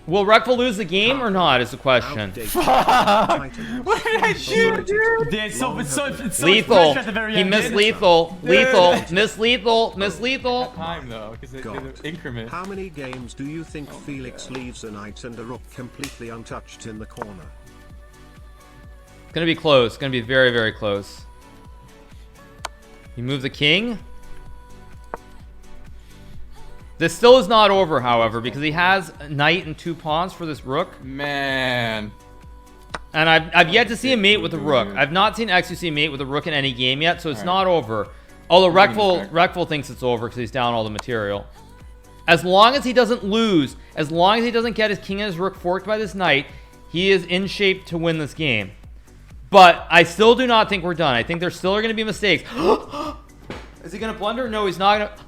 Will Reckful lose the game or not is the question. What did I do, dude? Yeah, it's so Lethal. fresh at the very He end, missed dude. lethal. Lethal. Miss lethal. Miss lethal. Time though, because God. the increment. How many games do you think Felix leaves a knight and a rook completely untouched in the corner? It's gonna be close. It's gonna be very, very close. You move the king. This still is not over, however, because he has a knight and 2 pawns for this rook. Man. And I've yet to see him mate with a rook. I've not seen XQC mate with a rook in any game yet, so it's not over. Although Reckful thinks it's over because he's down all the material. As long as he doesn't lose, as long as he doesn't get his king and his rook forked by this knight, he is in shape to win this game. But I still do not think we're done. I think there still are going to be mistakes. Is he going to blunder? No, he's not going to...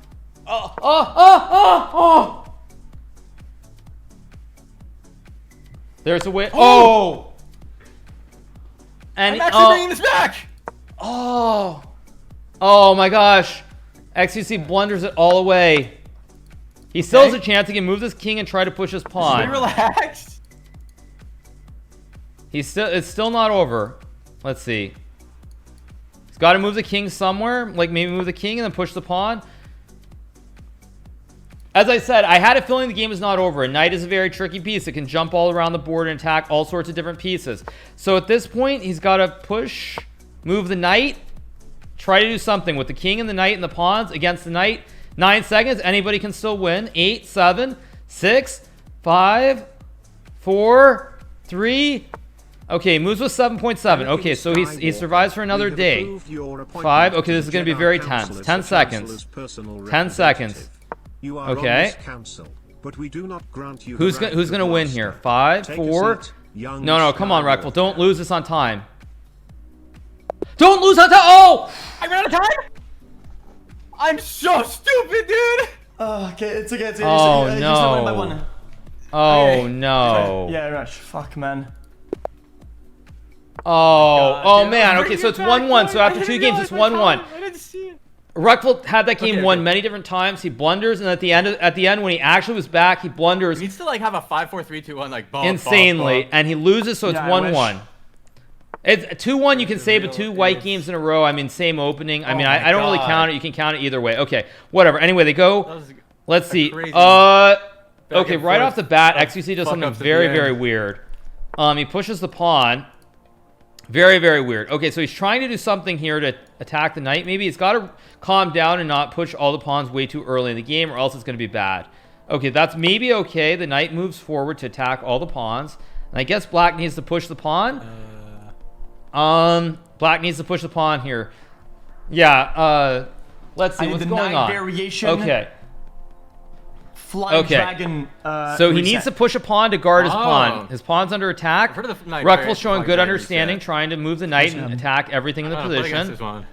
There's a way. Oh! And I'm actually bringing this back. oh my gosh! XQC blunders it all away. He still has a chance. He can move this king and try to push his Be pawn. relaxed. It's still not over. Let's see. He's got to move the king somewhere. Like maybe move the king and then push the pawn. As I said, I had a feeling the game is not over. A knight is a very tricky piece. It can jump all around the board and attack all sorts of different pieces. So at this point, he's got to push, move the knight, try to do something with the king and the knight and the pawns against the knight. 9 seconds. Anybody can still win. 8, 7, 6, 5, 4, 3. Okay, moves with 7.7. Okay, so he survives for another day. 5. Okay, this is going to be very tense. 10 seconds. 10 seconds. You are Okay. on this council, but we do not grant you Who's the rank who's of gonna win master. here? 5, Take a 4. seat, young No, come on, Skywalker. Reckful. Don't lose this on time. Don't lose on time. Oh! I ran out of time. I'm so stupid, dude. Okay, it's okay. It's okay. Oh, You're still winning by no. 1. Oh Okay. no. Yeah, Rush. Fuck, man. Oh dude, man. I'm Okay, so it's bringing it 1-1. back. So I after didn't 2 games, realize it's my 1-1. time. I didn't see it. Reckful had that game Okay, won okay. many different times. He blunders, and at the end when he actually was back, he blunders He needs to like have a 5-4-3-2-1 like bump, insanely, bump, and he loses, so it's Yeah, I 1-1. It's 2-1. You can say, but 2 white games in a row. I mean, same opening. I mean, I don't really God. count it. You can count it either way. Okay, whatever. Anyway, they go. That was Let's a see. crazy Okay, and right forth off the bat, of XQC does fuck something ups at the very, end. very weird. He pushes the pawn. Very, very weird. Okay, so he's trying to do something here to attack the knight. Maybe he's got to calm down and not push all the pawns way too early in the game, or else it's going to be bad. Okay, that's maybe okay. The knight moves forward to attack all the pawns. And I guess black needs to push the pawn. Black needs to push the pawn here. Yeah, let's see I need what's the going knight on. variation. Okay. Flying Okay. dragon. So he reset. needs to push a pawn to guard his Oh. pawn. His pawn's under attack. I've heard of the knight Ruckful's variant, showing flying good dragon understanding, reset. trying to move the knight and attack everything in the I don't know, play against position. this one.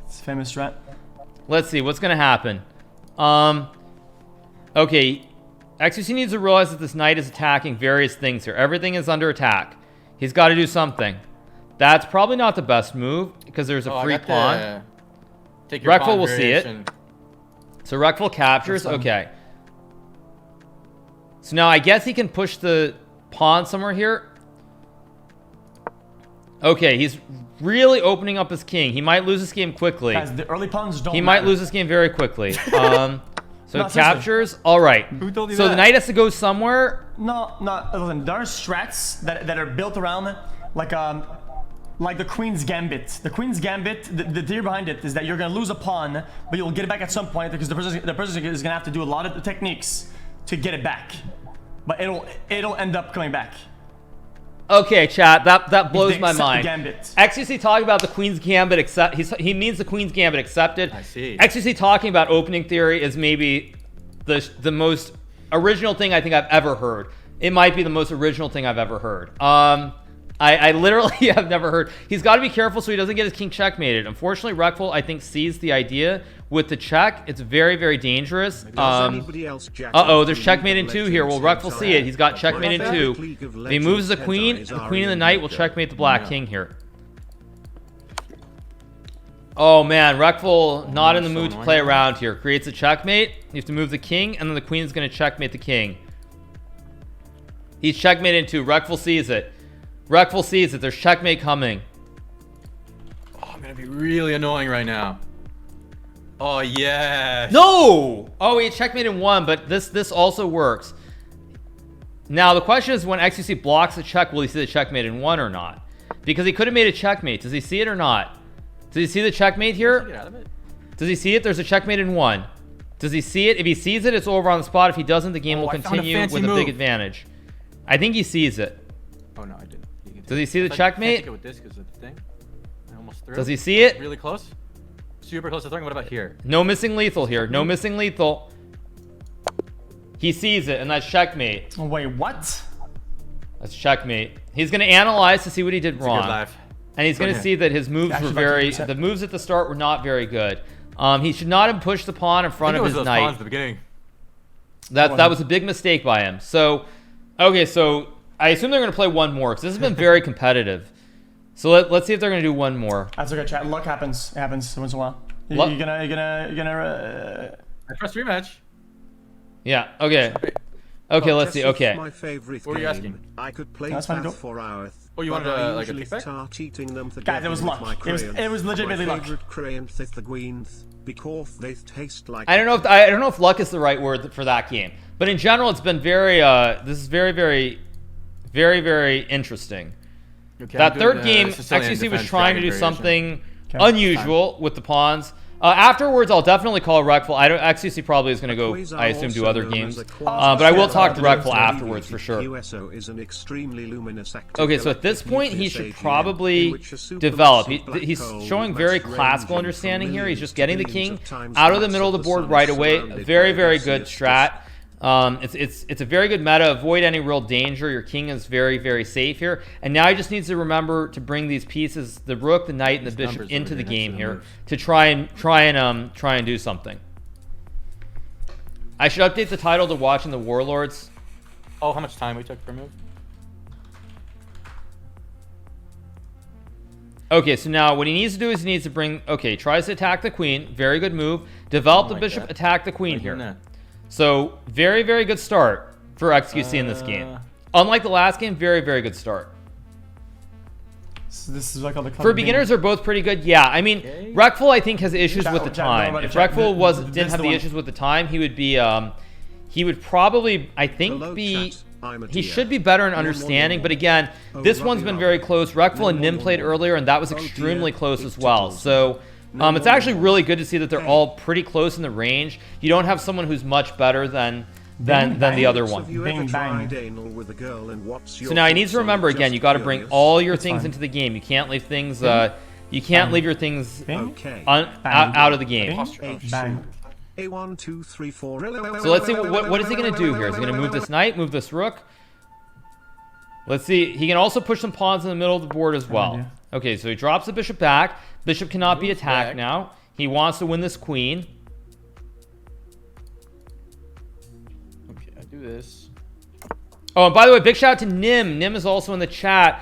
It's famous strat. Let's see what's gonna happen. Okay, XQC needs to realize that this knight is attacking various things here. Everything is under attack. He's got to do something. That's probably not the best move because there's a Oh, I free got pawn. the- Take your Reckful pawn will see it. variation. So Reckful captures. Okay. So now I guess he can push the pawn somewhere here. Okay, he's really opening up his king. He might lose this game quickly. Guys, the early pawns don't He might matter. lose this game very quickly. So No, seriously. captures. All right. Who told you So the that? knight has to go somewhere. No, listen, there are strats that are built around like the Queen's Gambit. The Queen's Gambit, the theory behind it is that you're gonna lose a pawn, but you'll get it back at some point because the person is gonna have to do a lot of the techniques to get it back. But it'll end up coming back. Okay, chat. That blows They my accept the mind. Gambit. XQC talking about the Queen's Gambit accept. He means the Queen's Gambit accepted. I see. XQC talking about opening theory is maybe the most original thing I think I've ever heard. It might be the most original thing I've ever heard. I literally have never heard. He's got to be careful so he doesn't get his king checkmated. Unfortunately, Reckful I think sees the idea with the check. It's very, very dangerous. Anybody else jack Uh-oh, off there's to checkmate in League 2 of here. Will Legends Reckful see it? He's got checkmate in 2. League of If he moves the Legends queen, headlines the are queen and the in knight will League. checkmate the black king here. Oh man, Reckful not in the so mood to annoying. play around here. Creates a checkmate. You have to move the king, and then the queen's going to checkmate the king. He's checkmated into. Reckful sees it. Reckful sees it. There's checkmate coming. Oh, I'm gonna be really annoying right now. Oh yeah. No! Oh, he checkmate in one, but this also works. Now the question is, when XQC blocks the check, will he see the checkmate in one or not? Because he could have made a checkmate. Does he see it or not? Does he see the checkmate here? Get out of it. Does he see it? There's a checkmate in one. Does he see it? If he sees it, it's over on the spot. If he doesn't, the game will I found a continue fancy with a big move. advantage. I think he sees it. Oh no, I didn't. Does he see the I checkmate? can't take it with this because of the thing. I almost threw. Does he see it? Really close. Super close to throwing. What about here? No missing lethal here. No missing lethal. He sees it, and that's checkmate. Oh, wait, what? That's checkmate. He's going to analyze to see what he did It's a good wrong. life. And he's going to Okay. see that his moves Actually, were very... about 50%. The moves at the start were not very good. He should not have pushed the pawn in I front think of it was his those knight. pawns at the beginning. That was a big mistake by him. So, okay, so I assume they're going to play one more because this has been very competitive. So let's see if they're going to do one more. That's a good chat. Luck happens. It happens once in a while. Luck- You're gonna. I trust rematch. Yeah. Okay. Okay. Let's Chess see. is Okay. My favorite What were you game. asking? I could play That's fine, that go. for hours. Oh, you but wanted I like a usually kickback? start eating them Guys, it was together with luck. my It was crayons. legitimately My luck. favorite crayons is the greens because they taste like. I don't know if luck is the right word for that game, but in general, it's been very. This is very, very, very, very interesting. Okay, That I'm doing third the game, Sicilian XQC was defense trying to dragon do variation. something Okay. unusual with the pawns. Afterwards, I'll definitely call Reckful. XQC probably is going to go, I assume, do other games. But I will talk to Reckful afterwards for sure. USO is an extremely luminous active Okay, so at this electric point, he nucleus should AGN, probably in which a supermassive develop. black He's hole showing that's very ranging classical from understanding here. He's just millions getting to the king billions of times out of the mass middle of the the board sun right is away. surrounded Very, by very gaseous good strat. It's a very good meta. Avoid any real danger. Your king is very, very safe here. And now he just needs to remember to bring these pieces, the rook, the knight, and the These bishop, numbers into over the here next game to the here moves. to try and do something. I should update the title to Watching the Warlords. Oh, how much time we took per move? Okay, so now what he needs to do is he needs to bring... Okay, tries to attack the queen. Very good move. Develop the like bishop, that. attack the queen Like here. that. So, very, very good start for XQC in this game. Unlike the last game, very, very good start. So this is like all the For beginners, they're both pretty good. Yeah, I mean, Okay. Reckful, I think, has issues Jack- with the Jack, no, time. but If Jack, Reckful this didn't is have the the one. issues with the time, he would be... he would probably, I think, Hello, be... chat. I'm a He dear. should be better in More, more, understanding, more. but again, Oh, this Robbie, one's been Robbie. very close. Reckful and More, Nim more, played more. earlier, and that was Oh, dear. extremely close as It well. tickles So No, it's no, actually no. really good to see that they're Hey. all pretty close in the range. You don't have someone who's much better than the bang. other Have one. you Bing, ever bang. tried anal with a girl and what's your So now he needs thoughts to on remember it? again. Just You got to bring curious. all your It's things fine. into the game. You can't leave things. You can't leave your things Bing. Okay. out of the game. Bing. Bang. A1, 2, 3, 4. So let's see what is he going to do here. Is he going to move this knight, move this rook? Let's see. He can also push some pawns in the middle of the board as well. idea. Okay, so he drops the bishop back. Bishop cannot be Moves attacked back. now. He wants to win this queen. Okay, I do this. Oh, and by the way, big shout out to Nim. Nim is also in the chat.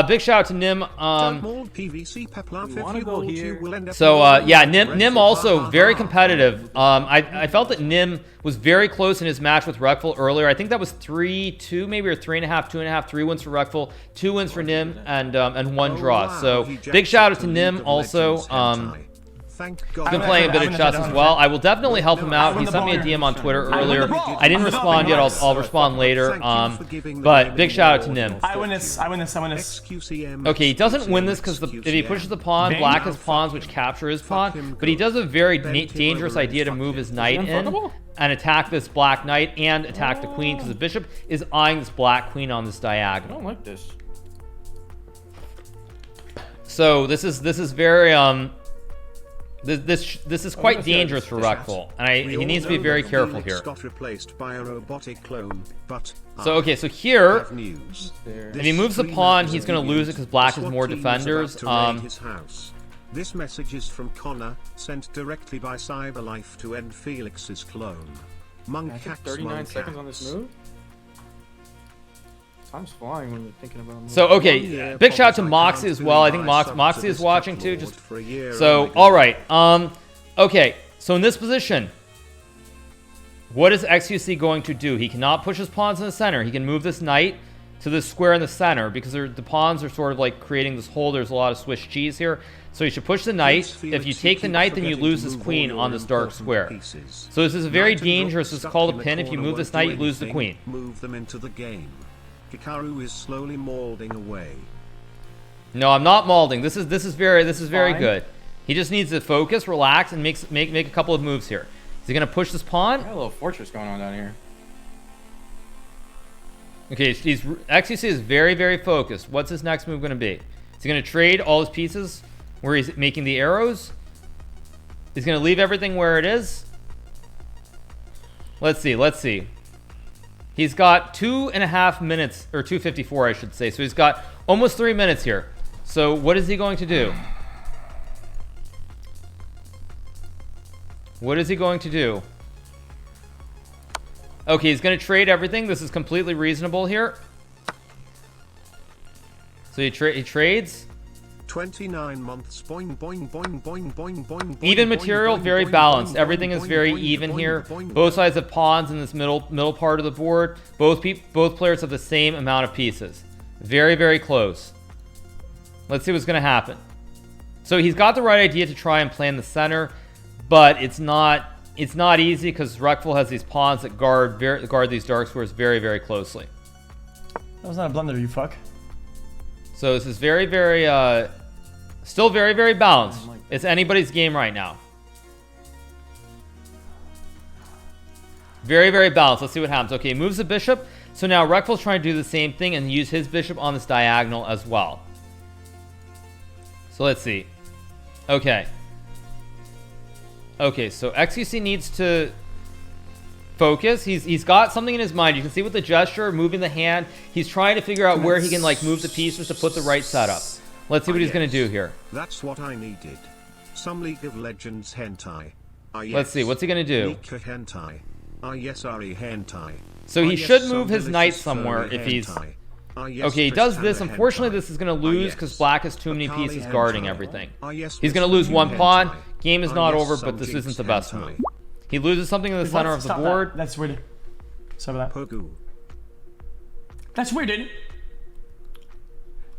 Big shout out to Nim. Don't mold PVC Peplaf. You If wanna you go mold, here? you will end up So molding yeah, the rest Nim of also ha, very ha, ha. competitive. I felt that Nim was very close in his match with Reckful earlier. I think that was 3-2 maybe, or 3.5, 2.5, 3 wins for Reckful, 2 wins for Nim, and 1 Oh, draw. wow, So he big shout out jacked to the Nim League of also. Legends hentai. Thank God. He's been I playing a win bit the of chess as chess. well. I will definitely help him out. win He the sent me a ball. DM on Twitter I win earlier. the ball. I didn't I'm respond yet. developing I'll rights. respond later. Thank you for giving the But gaming big shout out to award Nim. of I win this. I win this. I win this. XQCM. Okay, he doesn't win this because if he XQCM. pushes the pawn, Bang. black has pawns which capture his Fuck pawn. him But he good. does a very Bend him dangerous over and idea to fuck move him. his knight in unfuckable? and attack this black knight and attack the queen because the bishop is eyeing this black queen on this I diagonal. don't like this. So this is very this is quite dangerous for Reckful, and We he all needs to be know very that careful Felix here. got replaced by a robotic clone, but So okay, so here have news. There. if he moves the pawn, he's going to lose it because black has more defenders. His house. This message is from Connor, sent directly by Cyberlife to end Felix's clone. Monk I took hacks, 39 monk seconds on this hacks. move. Time's flying when you're thinking about moving. So okay, Yeah, big shout out to Pogs, I Moxie can't as well. I believe think I subbed Moxie to is this watching cuck too. lord Just for a year. so, Oh my all God. right. Okay. So in this position, what is XQC going to do? He cannot push his pawns in the center. He can move this knight to this square in the center because the pawns are sort of like creating this hole. There's a lot of Swiss cheese here. So you should push the knight. Prince If you Felix, take the keep knight, then you forgetting lose to this move queen all on your this dark important square. pieces. So this is a very Knight and rook dangerous. It's stuck called in a the pin. If you corner move this won't knight, you do lose the anything. queen. Move them into the game. Hikaru is slowly molding away. No, I'm not mauling. This is very Fine. good. He just needs to focus, relax, and make a couple of moves here. Is he gonna push this pawn? Got a little fortress going on down here. Okay, XQC is very focused. What's his next move gonna be? Is he gonna trade all his pieces where he's making the arrows? He's gonna leave everything where it is. Let's see. He's got 2.5 minutes, or 2:54, I should say. So he's got almost 3 minutes here. So what is he going to do? What is he going to do? Okay, he's going to trade everything. This is completely reasonable here. So he trades. 29 months. Boing, boing, boing, boing, boing, boing. Even boing, material, boing, very boing, balanced. boing, Everything is boing, very boing, even boing, here. boing, Both boing. sides have pawns in this middle part of the board. Both players have the same amount of pieces. Very close. Let's see what's going to happen. So he's got the right idea to try and play in the center, but it's not easy because Rekful has these pawns that guard these dark squares very closely. That was not a blunder, you fuck. So this is still very balanced. It's anybody's game right now. Very balanced. Let's see what happens. Okay, he moves the bishop. So now Rekful's trying to do the same thing and use his bishop on this diagonal as well. So let's see. Okay, so XQC needs to focus. He's got something in his mind. You can see with the gesture, moving the hand, he's trying to figure out where he can like move the pieces to put the right setup. Let's see what he's going to do here. That's what I needed. Some League of Legends hentai. Yes. Let's see, what's he going to do? Nika hentai. Yes, Ari hentai. So he Yes, should some move his delicious knight somewhere furry if he's... hentai. Yes, Okay, he does this. Tristana Unfortunately, hentai. this is going to lose Yes. because black has too many Akali pieces hentai. guarding everything. Yes, He's going to Mr. lose one hentai. pawn. Game is not Yes, over, some but this Jinx isn't the best hentai. move. He loses something in the center of the Stop board. That. That's weird. Sorry about that. Pogu. That's weird, dude.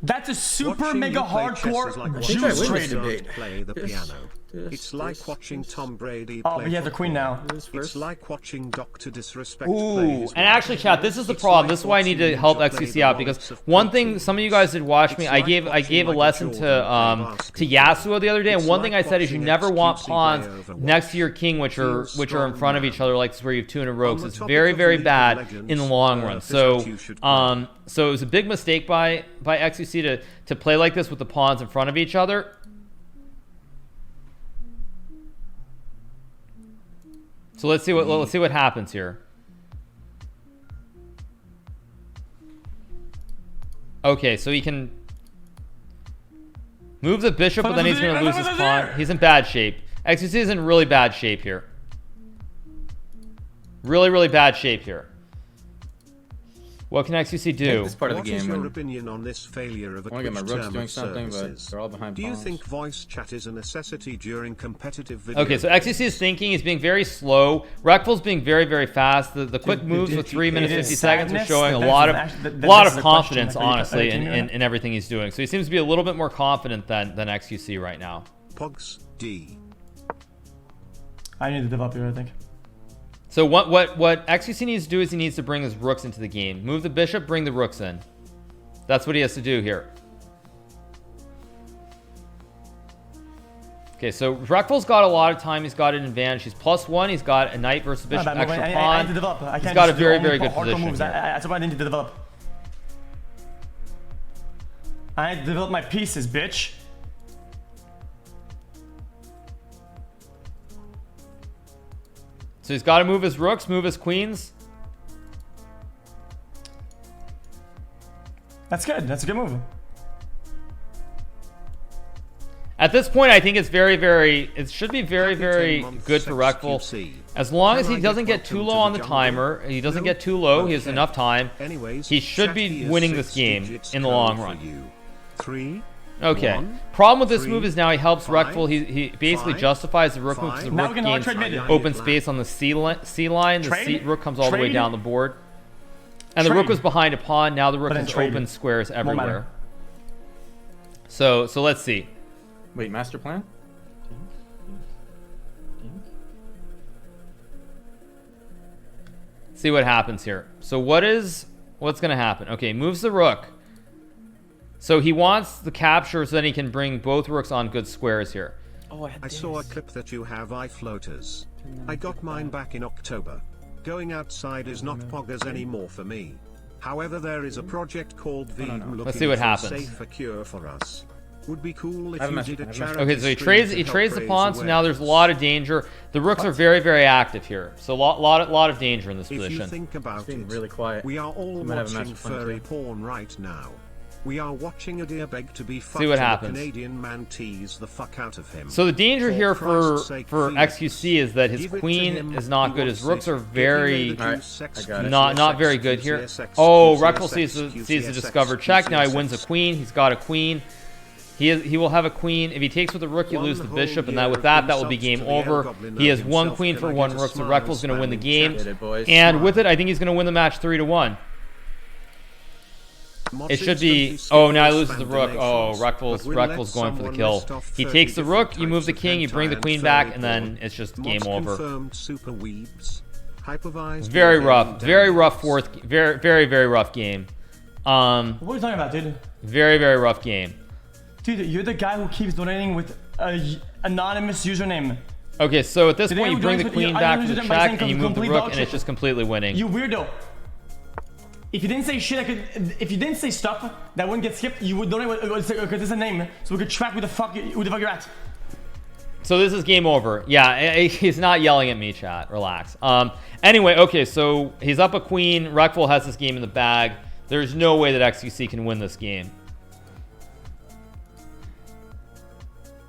That's a super Watching mega you play chess hardcore is like juice watching trade. Mozart debate. play the piano. It's like this- watching Tom Brady Oh, play but he has the queen football. now. This It's first. like watching Dr. Disrespect play Ooh, his and actually, chat, this is the It's problem. like This is why I need to watching help Ninja play XQC the out because Lawrence of one thing Prince. some of you guys did watch me. It's I like gave watching a Michael lesson Jordan to play Yasuo the other day, and It's one thing I like said is you watching never want XQC pawns play Overwatch. next to your king, which are Feel in front of each strong other, like this where you have two in a row. On 'cause the it's topic very of very League of bad Legends, in the long run. this So is what you should play. so it was a big mistake by XQC to play like this with the pawns in front of each other. So let's see what happens here. Okay, so he can move the bishop, but then he's going to lose his pawn. He's in bad shape. XQC is in really bad shape here. Really bad shape here. What can XQC do? This part of the What is game. your when- opinion on this failure of a I want to get my quick rooks term doing of something, but services? they're all behind Do you pawns. think voice chat is a necessity during competitive video Okay, so XQC is thinking. He's being very slow. Rekful's being very fast. The quick moves with 3 minutes 50 seconds are showing a lot of confidence, honestly, in everything he's doing. So he seems to be a little bit more confident than XQC right now. Pogs D. I need to develop here, I think. So what XQC needs to do is he needs to bring his rooks into the game. Move the bishop, bring the rooks in. That's what he has to do here. Okay, so Rekful's got a lot of time. He's got an advantage. He's +1. He's got a knight versus bishop, extra I pawn. need to develop. I He's can't got a just do very, only very good hardcore position moves. here. That's what I need to develop. I need to develop my pieces, bitch. So he's got to move his rooks, move his queens. That's good. That's a good move. At this point, I think it's it should be very, Happy very 10 months good for Reckful. XQC. As long as Can he I doesn't get get too welcome low to on the the jungle? timer, he doesn't No? get too low, he has Okay. enough time. Anyways, He should be Chatty is winning this 6 game digits in the code long for run. you. 3. Okay. 1, Problem with this 3, move is now he helps 5, Reckful. He basically 5, justifies the rook move because the 5. Now rook we can hard gains trade mid. open space on the C line. The Trade? rook comes all the way Trade? down the board. And the rook Trade. was behind a pawn. Now the rook But then has trade. open squares matter. everywhere. So let's see. Wait, master plan? See what happens here. So what's going to happen? Okay, moves the rook. So he wants the capture so then he can bring both rooks on good squares here. Oh, I had I saw a clip that you have eye floaters. I got mine back in October. Going outside is not poggers anymore for me. However, there is a project called Vegan looking Let's see what for happens. a safer cure for us. Would be cool if I have a you master did a plan, I have a charity Okay, so he stream to trades help the raise pawn, so now there's a awareness. lot of danger. The rooks are very, very active here. So lot of danger in this If you position. think about being it, really quiet. we are all You might have a watching master plan furry too. porn right now. We are watching a deer beg to be fucked what and a happens. Canadian man tease the fuck out of him. So the danger here for Christ's sake, XQC is that his give it to queen him. is not He good. His wants rooks it. are Give him very the Alright, sex I got it. not QCSX, very good here. QCSX, Oh, QCSX, Reckful sees the discovered check. Now he wins a queen. He's got a queen. He will have a queen. If he takes with the rook, you One lose the whole bishop, and year with that of will be insults game to the over. Goblin He has of one himself. queen Can for I one get a rook, so smile Reckful's going to win the spamming game. chat? Get it, boys. And with it, I think he's going to win the match 3-1. It should be. Oh, now he loses the rook. Oh, Reckful's going for the kill. He takes the rook, you move the king, you bring the queen back, and then it's just game over. Confirmed super weebs. Hypervised Very by rough. Game Very Down. rough fourth. Very rough game. What are you talking about, dude? Very rough game. Dude, you're the guy who keeps donating with a anonymous username. Okay, so at this Did point, you anyone bring the join queen with- back I for the don't know who's check, and you move the complete rook, dog and it's shit. just completely winning. You weirdo. If you didn't say shit, if you didn't say stuff that wouldn't get skipped, you would donate because this is a name, so we could track who the fuck you're at. So this is game over. Yeah, he's not yelling at me, chat. Relax. Anyway, okay, so he's up a queen. Reckful has this game in the bag. There's no way that XQC can win this game.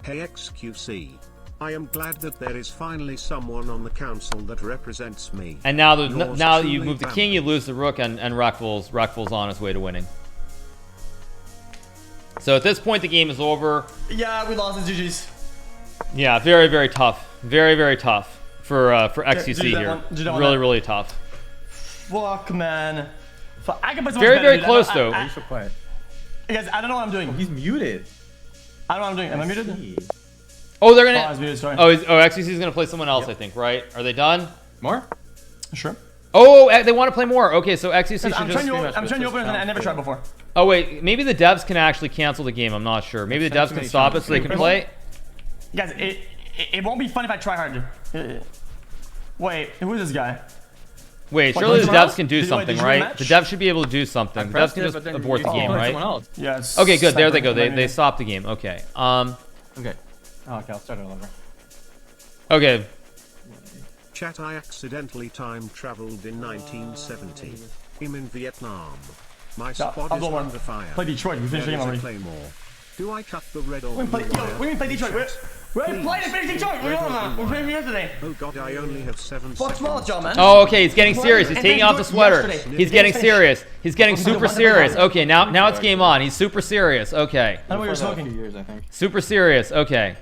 Hey XQC. I am glad that there is finally someone on the council that represents me. And now Yours now you truly, move the king, you lose the rook, and Reckful's on his way to winning. So at this point, the game is over. Yeah, we lost the GG's. Yeah, very tough. Very tough for XQC do that here. one- do that one Really tough. Fuck, man. Fuck, I can play so much Very better, dude. close, I- though. Why are you so quiet? Guys, I don't know what I'm doing. He's muted. I don't know what I'm doing. Am I muted? Gee. Oh, they're Oh, I gonna. was muted, sorry. XQC is gonna play someone else, I think. Right? Are they done? More? Sure. Oh, they want to play more. Okay, so XQC should I'm just. trying to much, I'm but trying to it's open it and I just never tried before. Oh wait, maybe the devs can actually cancel the game. I'm not sure. Maybe the Send devs too can many stop it chances. so they can play. Guys, it won't be fun if I try hard. Wait, who is this guy? Wait, What, surely the someone devs else? can do Did you something, win a right? match? The devs should be able to do something. The devs Pressed can it, just but then abort you the can game, play right? someone else. Yes. Okay, good. There they go. Sniper. They stopped the game. Okay. Okay. Oh, okay, I'll start it all over. Okay. Chat, I accidentally time traveled in 1970. I'm in Vietnam. My spot I'll is go one. under fire. Play Detroit. We finished the There game is a already. claymore. Do I cut the red or We blue play, yo, wire? we play Detroit. We're playing to finish Detroit. We're on. We're playing yesterday. Oh god, I only have 7 Fuck small seconds. jaw, man. Oh, okay. He's getting serious. He's And taking then off the do it sweater. yesterday. He's getting Finish. serious. He's getting We'll do super one serious. every Okay, now it's game on. He's super serious. Okay. I know what you're For about a smoking. few years, I think. Super serious. Okay.